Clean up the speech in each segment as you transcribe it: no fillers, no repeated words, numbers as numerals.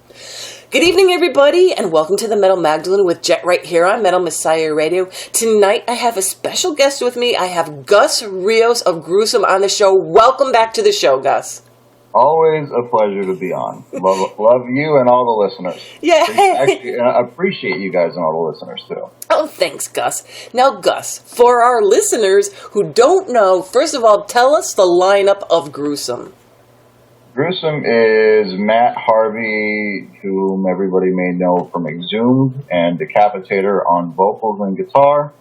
Good evening, everybody, and welcome to the Metal Magdalene with Jet right here on Metal Messiah Radio. Tonight, I have a special guest with me. I have Gus Rios of Gruesome on the show. Welcome back to the show, Gus. Always a pleasure to be on. Love you and all the listeners. Yeah. Actually, I appreciate you guys and all the listeners, too. Oh, thanks, Gus. Now, Gus, for our listeners who don't know, first of all, tell us the lineup of Gruesome. Gruesome is Matt Harvey, whom everybody may know from Exhumed, and Decapitator on vocals and guitar.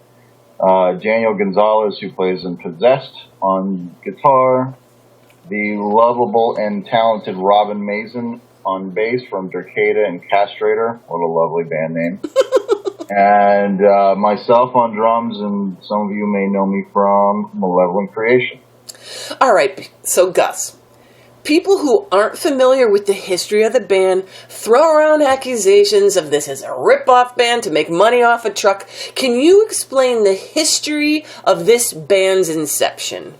Daniel Gonzalez, who plays in Possessed on guitar. The lovable and talented Robin Mazen on bass from Dercada and Castrator. What a lovely band name. And myself on drums, and some of you may know me from Malevolent Creation. All right, so Gus, people who aren't familiar with the history of the band throw around accusations of this as a rip-off band to make money off a truck. Can you explain the history of this band's inception?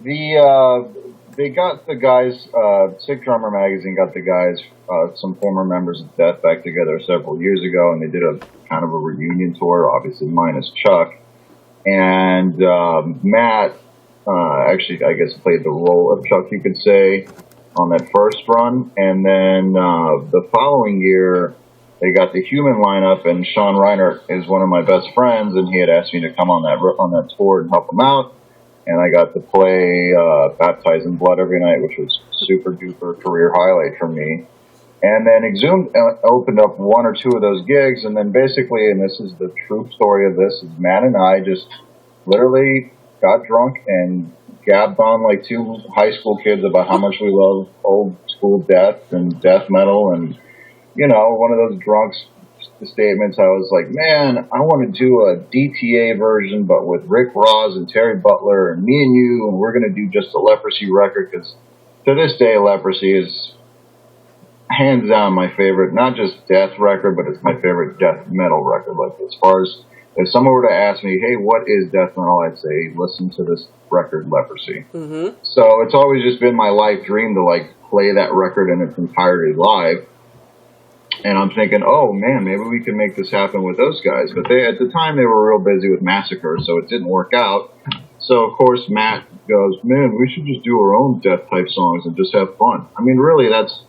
They got the guys, Sick Drummer Magazine got the guys, some former members of Death back together several years ago, and they did a kind of a reunion tour, obviously minus Chuck. And Matt, actually, I guess, played the role of Chuck, you could say, on that first run. And then the following year, they got the Human lineup, and Sean Reiner is one of my best friends, and he had asked me to come on that tour and help him out. And I got to play Baptized in Blood every night, which was super duper career highlight for me. And then Exhumed opened up one or two of those gigs, and then basically, and this is the true story of this, is Matt and I just literally got drunk and gabbed on like two high school kids about how much we love old school death and death metal. And, you know, one of those drunks statements, I was like, man, I want to do a DTA version, but with Rick Ross and Terry Butler and me and you, and we're going to do just a Leprosy record, because to this day, Leprosy is hands down my favorite, not just death record, but it's my favorite death metal record. Like, as far as, if someone were to ask me, hey, what is death metal, I'd say, listen to this record, Leprosy. Mm-hmm. So it's always just been my life dream to, like, play that record in its entirety live. And I'm thinking, oh, man, maybe we can make this happen with those guys. But at the time, they were real busy with Massacre, so it didn't work out. So, of course, Matt goes, man, we should just do our own death-type songs and just have fun. I mean, really, that's...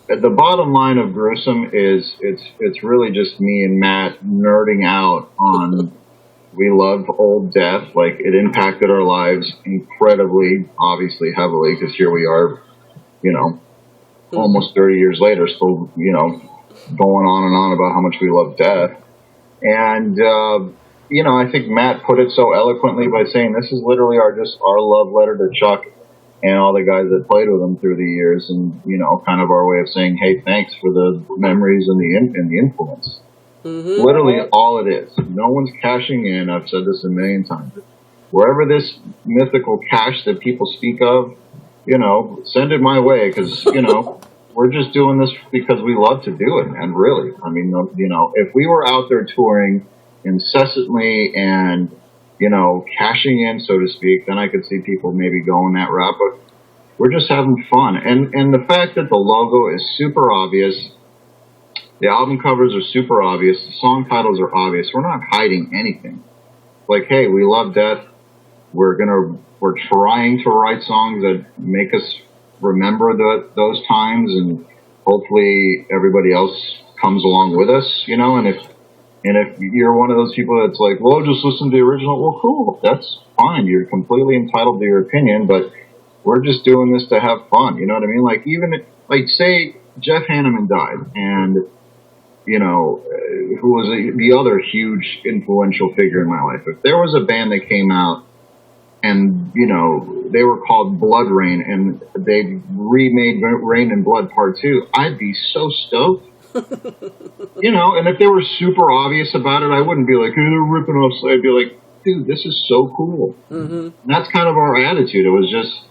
The bottom line of Gruesome is it's really just me and Matt nerding out on... We love old death. Like, it impacted our lives incredibly, obviously, heavily, because here we are, you know, almost 30 years later, still, you know, going on about how much we love death. And, you know, I think Matt put it so eloquently by saying this is literally our love letter to Chuck and all the guys that played with him through the years, and, you know, kind of our way of saying, hey, thanks for the memories and the influence. Mm-hmm. Literally all it is. No one's cashing in. I've said this a million times. Wherever this mythical cash that people speak of, you know, send it my way, because, you know, we're just doing this because we love to do it, and really, I mean, you know, if we were out there touring incessantly and, you know, cashing in, so to speak, then I could see people maybe going that route, but we're just having fun. And the fact that the logo is super obvious, the album covers are super obvious, the song titles are obvious, we're not hiding anything. Like, hey, we love death, we're trying to write songs that make us remember those times, and hopefully everybody else comes along with us, you know. And if you're one of those people that's like, well, just listen to the original, well, cool, that's fine. You're completely entitled to your opinion, but we're just doing this to have fun, you know what I mean? Like, even if, like, say Jeff Hanneman died, and, you know, who was the other huge influential figure in my life. If there was a band that came out and, you know, they were called Blood Rain, and they remade Rain and Blood Part 2, I'd be so stoked. You know, and if they were super obvious about it, I wouldn't be like, hey, they're ripping off. I'd be like, dude, this is so cool. Mm-hmm. And that's kind of our attitude. It was just,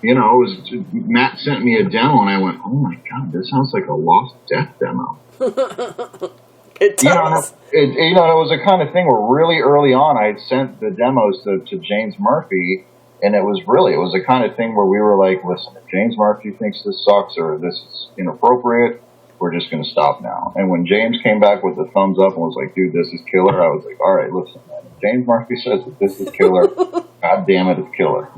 you know, Matt sent me a demo, and I went, oh my God, this sounds like a Lost Death demo. It does. You know, it was a kind of thing where really early on I had sent the demos to James Murphy, And it was the kind of thing where we were like, listen, if James Murphy thinks this sucks or this is inappropriate, we're just going to stop now. And when James came back with the thumbs up and was like, dude, this is killer, I was like, all right, listen, man. If James Murphy says that this is killer, god damn it, it's killer.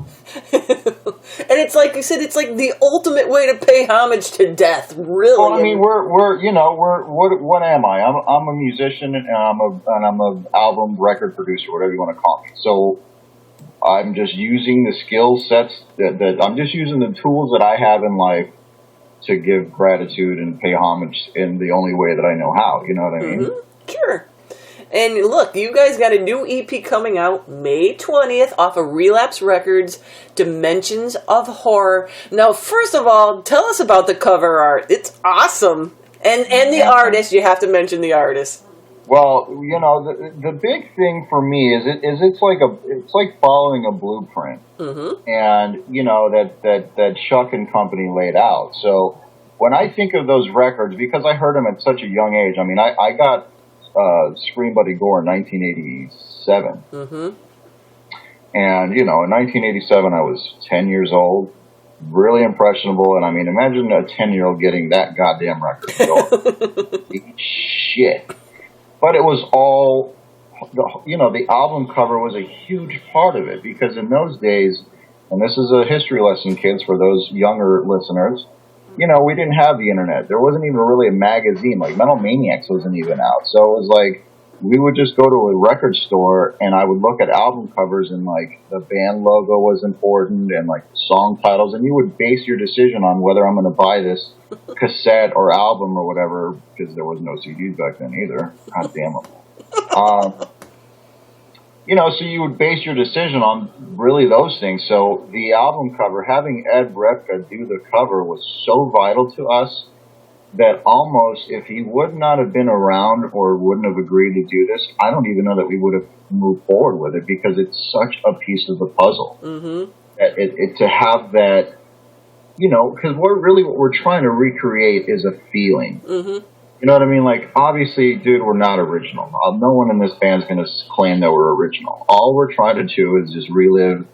And it's like you said, it's like the ultimate way to pay homage to death, really. Well, I mean, what am I? I'm a musician and I'm a album record producer, whatever you want to call me. So I'm just using the skill sets that I'm just using the tools that I have in life to give gratitude and pay homage in the only way that I know how. You know what I mean? Mm-hmm. Sure. And look, you guys got a new EP coming out May 20th off of Relapse Records, Dimensions of Horror. Now, first of all, tell us about the cover art. It's awesome. And the artist, you have to mention the artist. Well, the big thing for me is it's like following a blueprint, and that Chuck and company laid out. So when I think of those records, because I heard them at such a young age, I mean, I got Scream Bloody Gore in 1987, and in 1987 I was 10 years old, really impressionable, and I mean, imagine a 10-year-old getting that goddamn record. Shit. But it was all, the album cover was a huge part of it, because in those days, and this is a history lesson, kids, for those younger listeners, we didn't have the internet. There wasn't even really a magazine. Like, Metal Maniacs wasn't even out. So it was like, we would just go to a record store, and I would look at album covers, and, like, the band logo was important, and, like, song titles, and you would base your decision on whether I'm going to buy this cassette or album or whatever, because there was no CDs back then either. God damn it. So you would base your decision on really those things. So the album cover, having Ed Repka do the cover was so vital to us that almost, if he would not have been around or wouldn't have agreed to do this, I don't even know that we would have moved forward with it, because it's such a piece of the puzzle. To have that, because what we're trying to recreate is a feeling. You know what I mean? Like, obviously, dude, we're not original. No one in this band's going to claim that we're original. All we're trying to do is just relive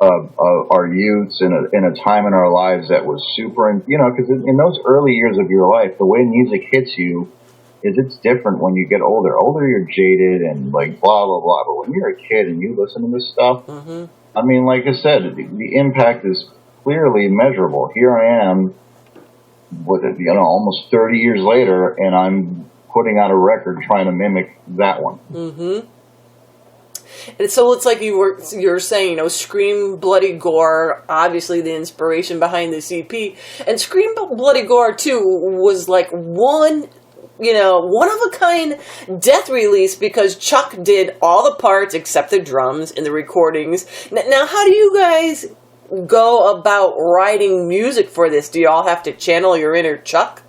our youths in a time in our lives that was super, because in those early years of your life, the way music hits you is it's different when you get older. Older, you're jaded and like blah, blah, blah. But when you're a kid and you listen to this stuff, I mean, like I said, the impact is clearly measurable. Here I am, almost 30 years later, and I'm putting out a record trying to mimic that one. And so it's like you're saying, Scream Bloody Gore, obviously the inspiration behind this EP, and Scream Bloody Gore too was like one of a kind death release, because Chuck did all the parts except the drums in the recordings. Now, how do you guys go about writing music for this? Do you all have to channel your inner Chuck?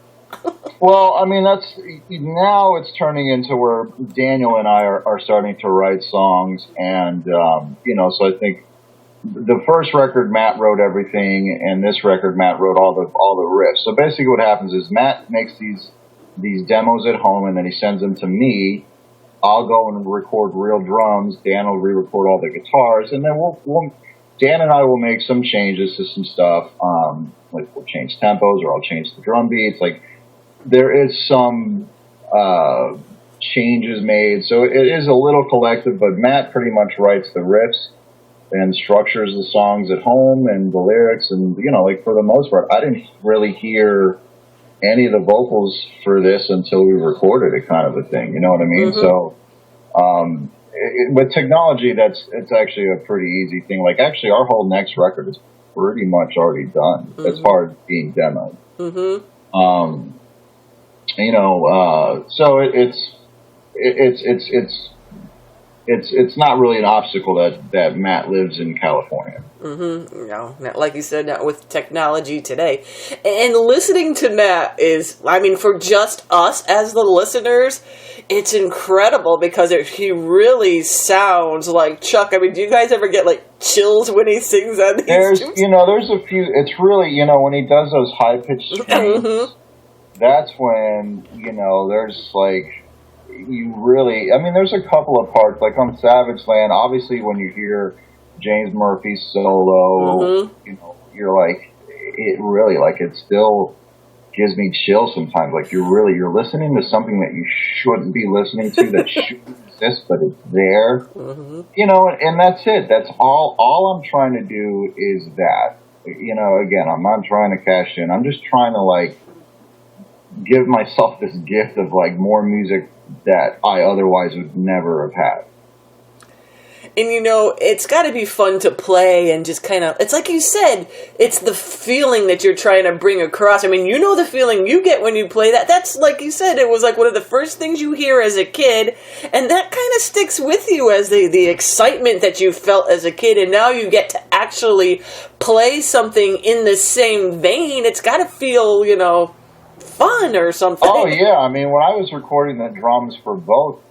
Well, I mean, now it's turning into where Daniel and I are starting to write songs, and so I think the first record Matt wrote everything, and this record Matt wrote all the riffs. So basically, what happens is Matt makes these demos at home, and then he sends them to me. I'll go and record real drums. Dan will re-record all the guitars, and then Dan and I will make some changes to some stuff. Like, we'll change tempos, or I'll change the drum beats. Like, there is some changes made. So it is a little collective, but Matt pretty much writes the riffs and structures the songs at home and the lyrics. And, like, for the most part, I didn't really hear any of the vocals for this until we recorded it, kind of a thing. You know what I mean? So, with technology, it's actually a pretty easy thing. Like, actually, our whole next record is pretty much already done as far as being demoed. So it's not really an obstacle that Matt lives in California. No, like you said, not with technology today. And listening to Matt is, I mean, for just us as the listeners, it's incredible, because he really sounds like Chuck. I mean, do you guys ever get like chills when he sings on these there's a few, it's really, when he does those high-pitched screams, that's when, there's like, you really, I mean, there's a couple of parts, like on Savage Land, obviously when you hear James Murphy solo, you know, you're like, it really, like, it still gives me chills sometimes. Like, you're listening to something that you shouldn't be listening to, that shouldn't exist, but it's there. You know, and that's it. That's all I'm trying to do is that. You know, again, I'm not trying to cash in. I'm just trying to, like, give myself this gift of, like, more music that I otherwise would never have had. And, you know, it's got to be fun to play and just kind of, it's like you said, it's the feeling that you're trying to bring across. I mean, you know the feeling you get when you play that. That's, like you said, it was like one of the first things you hear as a kid, and that kind of sticks with you as the excitement that you felt as a kid, and now you get to actually play something in the same vein. It's got to feel, you know, fun or something. Oh, yeah. I mean, when I was recording the drums for both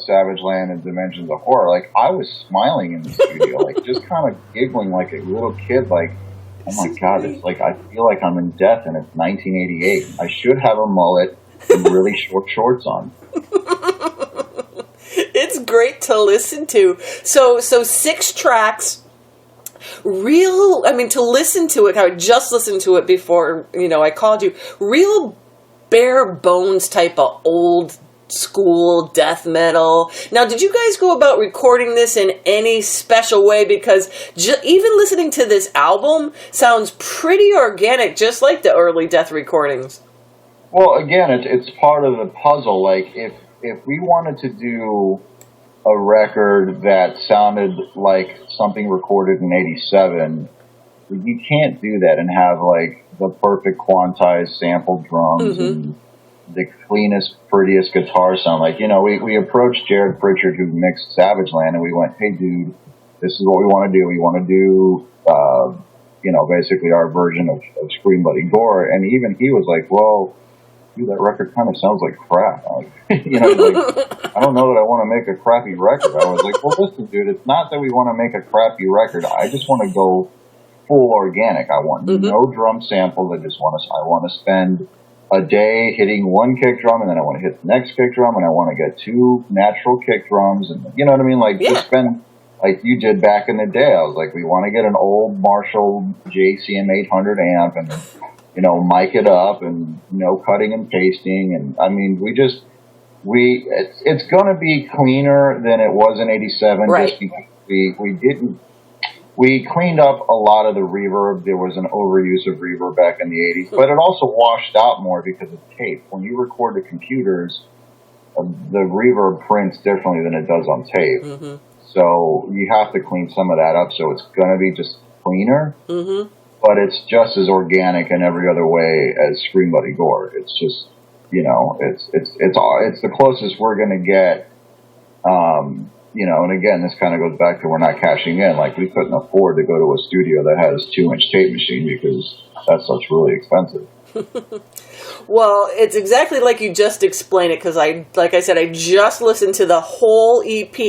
Savage Land and Dimensions of Horror, like, I was smiling in the studio, like, just kind of giggling like a little kid, like, oh my God, it's like, I feel like I'm in death and it's 1988. I should have a mullet and really short shorts on. It's great to listen to. So 6 tracks, to listen to it, I just listened to it before, you know, I called you, real bare bones type of old school death metal. Now, did you guys go about recording this in any special way? Because even listening to this album sounds pretty organic, just like the early Death recordings. Well, again, it's part of the puzzle. Like, if we wanted to do a record that sounded like something recorded in '87, you can't do that and have, like, the perfect quantized sampled drums and the cleanest, prettiest guitar sound. Like, you know, we approached Jared Pritchard, who mixed Savage Land, and we went, hey, dude, this is what we want to do. We want to do, you know, basically our version of Scream Bloody Gore. And even he was like, well, dude, that record kind of sounds like crap. Like, you know, like, I don't know that I want to make a crappy record. I was like, well, listen, dude, it's not that we want to make a crappy record. I just want to go full organic. I want no drum samples. I want to spend a day hitting one kick drum, and then I want to hit the next kick drum, and I want to get 2 natural kick drums, and you know what I mean? Like, just spend, like you did back in the day. I was like, we want to get an old Marshall JCM 800 amp, and, you know, mic it up, and, you know, cutting and pasting, and I mean, it's going to be cleaner than it was in '87, just because we cleaned up a lot of the reverb. There was an overuse of reverb back in the 80s, but it also washed out more because of tape. When you record to computers, the reverb prints differently than it does on tape. So you have to clean some of that up, so it's going to be just cleaner, but it's just as organic in every other way as Scream Bloody Gore. It's just, you know, it's the closest we're going to get. You know, and again, this kind of goes back to we're not cashing in. Like, we couldn't afford to go to a studio that has 2-inch tape machine because that stuff's really expensive. Well, it's exactly like you just explained it, because like I said, I just listened to the whole EP,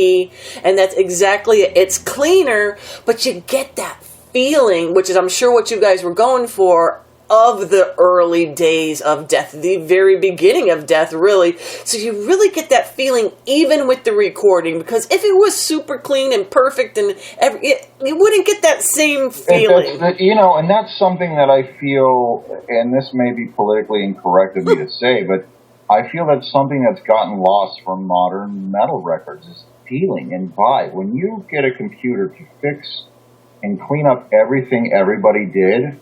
and that's exactly it. It's cleaner, but you get that feeling, which is, I'm sure, what you guys were going for, of the early days of Death, the very beginning of Death, really. So you really get that feeling even with the recording, because if it was super clean and perfect, and you wouldn't get that same feeling. You know, and that's something that I feel, and this may be politically incorrect of me to say, but I feel that's something that's gotten lost from modern metal records, is feeling and vibe. When you get a computer to fix and clean up everything everybody did,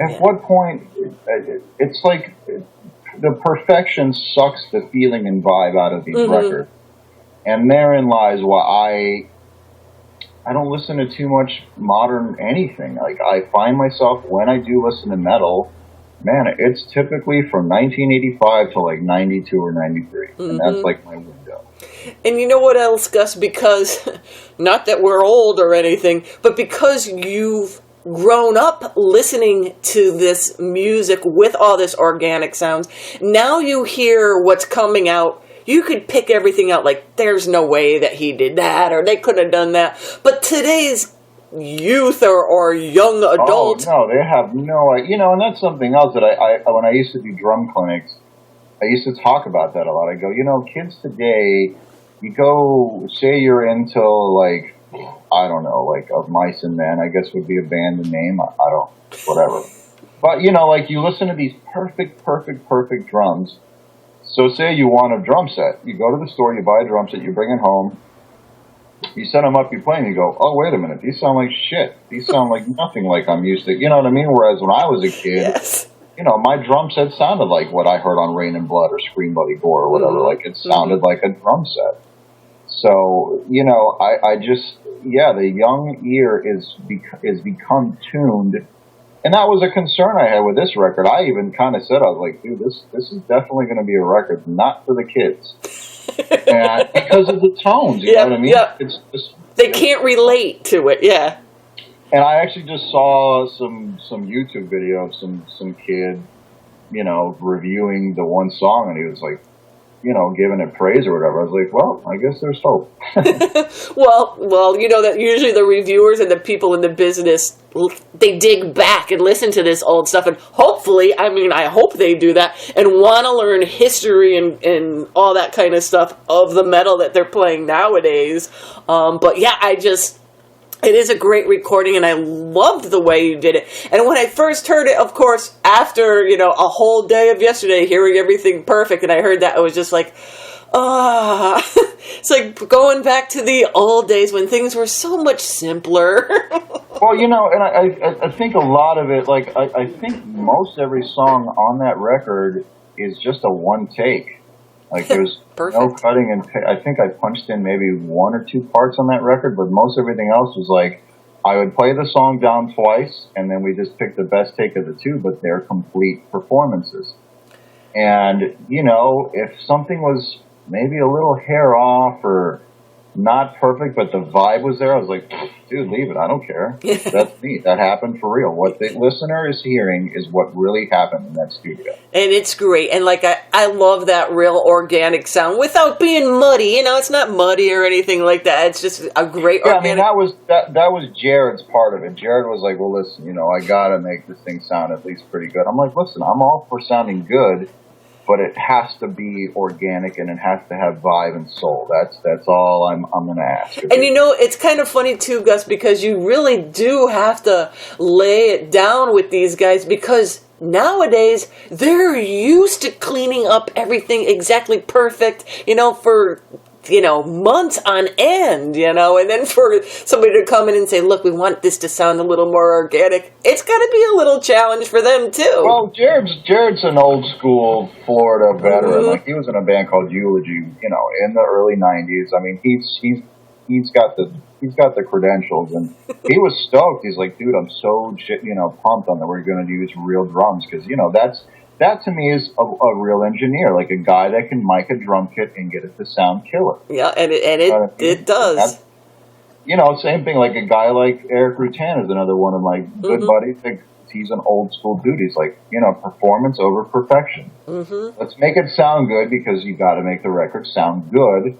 at what point, it's like the perfection sucks the feeling and vibe out of these records. And therein lies why I don't listen to too much modern anything. Like, I find myself, when I do listen to metal, man, it's typically from 1985 to like 92 or 93. And that's like my window. And you know what else, Gus? Because, not that we're old or anything, but because you've grown up listening to this music with all this organic sounds, now you hear what's coming out. You could pick everything out, like, there's no way that he did that, or they couldn't have done that. But today's youth or young adults, no, they have no idea. You know, and that's something else that I when I used to do drum clinics, I used to talk about that a lot. I go, you know, kids today, you go, say you're into, like, I don't know, like Of Mice and Men, I guess would be a band name. I don't, whatever. But, you know, like you listen to these perfect drums. So say you want a drum set. You go to the store, you buy a drum set, you bring it home, you set them up, you play, and you go, oh, wait a minute, these sound like shit. These sound like nothing like I'm used to. You know what I mean? Whereas when I was a kid, yes. you know, my drum set sounded like what I heard on Rain and Blood or Scream Bloody Gore or whatever. Like it sounded like a drum set. So, you know, I just, the young ear is become tuned. And that was a concern I had with this record. I even kind of said, I was like, dude, this is definitely going to be a record not for the kids. And because of the tones, you know what I mean? Yeah. They can't relate to it, yeah. And I actually just saw some YouTube video of some kid, you know, reviewing the one song, and he was like, you know, giving it praise or whatever. I was like, well, I guess there's hope. well, you know that usually the reviewers and the people in the business, they dig back and listen to this old stuff, and hopefully, I mean, I hope they do that and want to learn history and all that kind of stuff of the metal that they're playing nowadays. But yeah, it is a great recording, and I loved the way you did it. And when I first heard it, of course, after, you know, a whole day of yesterday, hearing everything perfect, and I heard that, I was just like, it's like going back to the old days when things were so much simpler. Well, you know, and I think a lot of it, like, I think most every song on that record is just a one take. Like, there's no cutting and I think I punched in maybe one or two parts on that record, but most everything else was like, I would play the song down twice, and then we just picked the best take of the two, but they're complete performances. And, you know, if something was maybe a little hair off or not perfect, but the vibe was there, I was like, dude, leave it. I don't care. That's neat. That happened for real. What the listener is hearing is what really happened in that studio. And it's great. And like, I love that real organic sound without being muddy. You know, it's not muddy or anything like that. It's just a great organic. I mean, that was Jared's part of it. Jared was like, well, listen, you know, I got to make this thing sound at least pretty good. I'm like, listen, I'm all for sounding good, but it has to be organic and it has to have vibe and soul. That's all I'm going to ask. And you know, it's kind of funny too, Gus, because you really do have to lay it down with these guys, because nowadays they're used to cleaning up everything exactly perfect, you know, for, you know, months on end, you know, and then for somebody to come in and say, look, we want this to sound a little more organic, it's got to be a little challenge for them too. Well, Jared's an old school Florida veteran. Like, he was in a band called Eulogy, you know, in the early 90s. I mean, he's got the credentials, and he was stoked. He's like, dude, I'm so pumped on that we're going to use real drums, because, you know, that to me is a real engineer, like a guy that can mic a drum kit and get it to sound killer. Yeah, and it does. You know, same thing, like a guy like Eric Rutan is another one of my good buddies. He's an old school dude. He's like, you know, performance over perfection. Let's make it sound good, because you got to make the record sound good,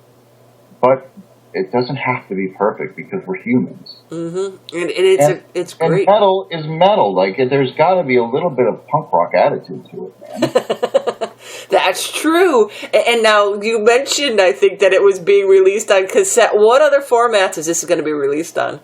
but it doesn't have to be perfect, because we're humans. And it's great. And metal is metal. Like, there's got to be a little bit of punk rock attitude to it, man. That's true. And now, you mentioned, I think, that it was being released on cassette. What other formats is this going to be released on?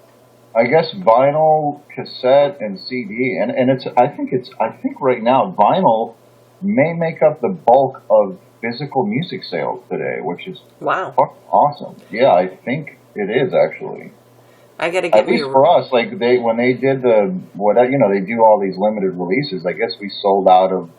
I guess vinyl, cassette, and CD. And I think right now vinyl may make up the bulk of physical music sales today, which is fucking awesome. Yeah, I think it is, actually. I gotta get at least for us, like when they did they do all these limited releases. I guess we sold out of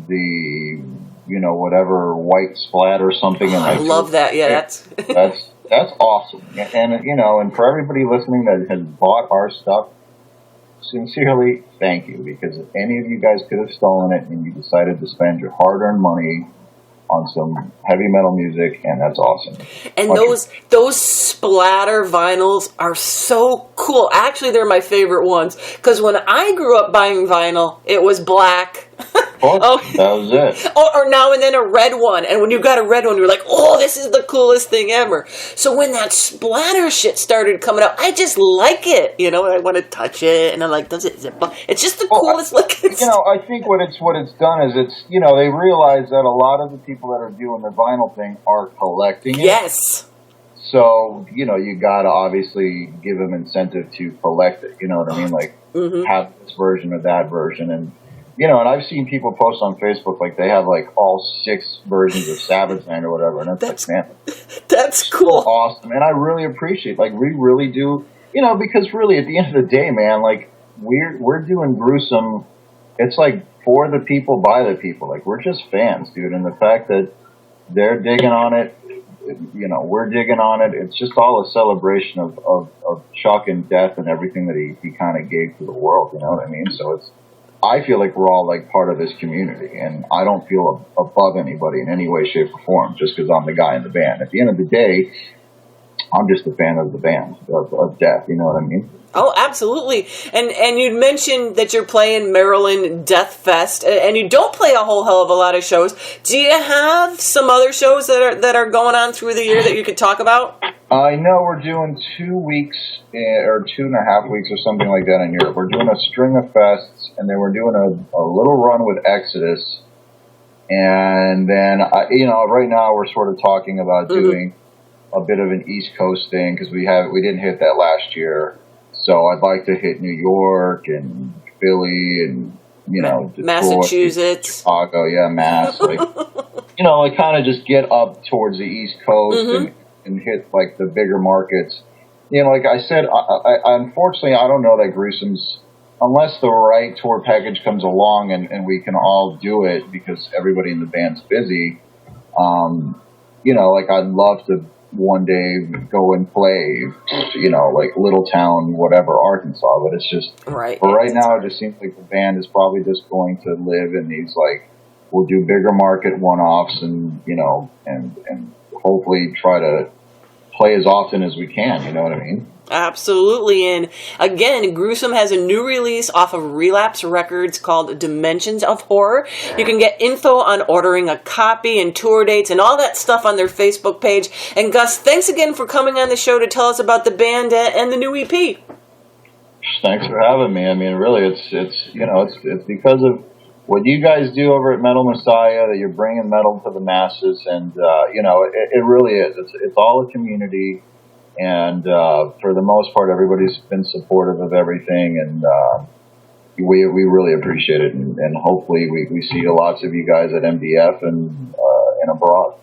the whatever white Splatter or something. And I love that. Yeah, that's awesome. And for everybody listening that has bought our stuff, sincerely, thank you, because if any of you guys could have stolen it and you decided to spend your hard-earned money on some heavy metal music, and that's awesome. And those Splatter vinyls are so cool. Actually, they're my favorite ones, because when I grew up buying vinyl, it was black. That was it. Or now and then a red one. And when you got a red one, you're like, oh, this is the coolest thing ever. So when that Splatter shit started coming out, I just like it. You know, I want to touch it, and I'm like, is it it's just the coolest looking stuff. I think what it's done is they realize that a lot of the people that are doing the vinyl thing are collecting it. Yes. So, you know, you got to obviously give them incentive to collect it. You know what I mean? Like, have this version or that version. And, you know, and I've seen people post on Facebook, like, they have, like, all 6 versions of Savage Land or whatever. And it's like, man, that's cool. So awesome. And I really appreciate, like, we really do, you know, because really at the end of the day, man, like, we're doing Gruesome. It's like for the people, by the people. Like, we're just fans, dude. And the fact that they're digging on it, you know, we're digging on it. It's just all a celebration of Chuck and death and everything that he kind of gave to the world. You know what I mean? So I feel like we're all like part of this community, and I don't feel above anybody in any way, shape, or form just because I'm the guy in the band. At the end of the day, I'm just a fan of the band, of death. You know what I mean? Oh, absolutely. And you'd mentioned that you're playing Maryland Death Fest, and you don't play a whole hell of a lot of shows. Do you have some other shows that are going on through the year that you could talk about? I know we're doing 2 weeks or 2.5 weeks or something like that in Europe. We're doing a string of fests, and then we're doing a little run with Exodus. And then, you know, right now we're sort of talking about doing a bit of an East Coast thing because we didn't hit that last year. So I'd like to hit New York and Philly and, you know, Detroit, Massachusetts, Chicago, Mass. Like, you know, like kind of just get up towards the East Coast and hit like the bigger markets. You know, like I said, I unfortunately I don't know that Gruesome's, unless the right tour package comes along and we can all do it because everybody in the band's busy. You know, like I'd love to one day go and play, you know, like Little Town, whatever, Arkansas, but it's just, right. But right now it just seems like the band is probably just going to live in these, like, we'll do bigger market one-offs and, you know, and hopefully try to play as often as we can, you know what I mean? Absolutely. And again, Gruesome has a new release off of Relapse Records called Dimensions of Horror. You can get info on ordering a copy and tour dates and all that stuff on their Facebook page. And Gus, thanks again for coming on the show to tell us about the band and the new EP. Thanks for having me. I mean, really, it's you know, it's because of what you guys do over at Metal Messiah that you're bringing metal to the masses, and you know, it really is. It's all a community. And for the most part, everybody's been supportive of everything, and we really appreciate it. And hopefully, we see lots of you guys at MDF and abroad.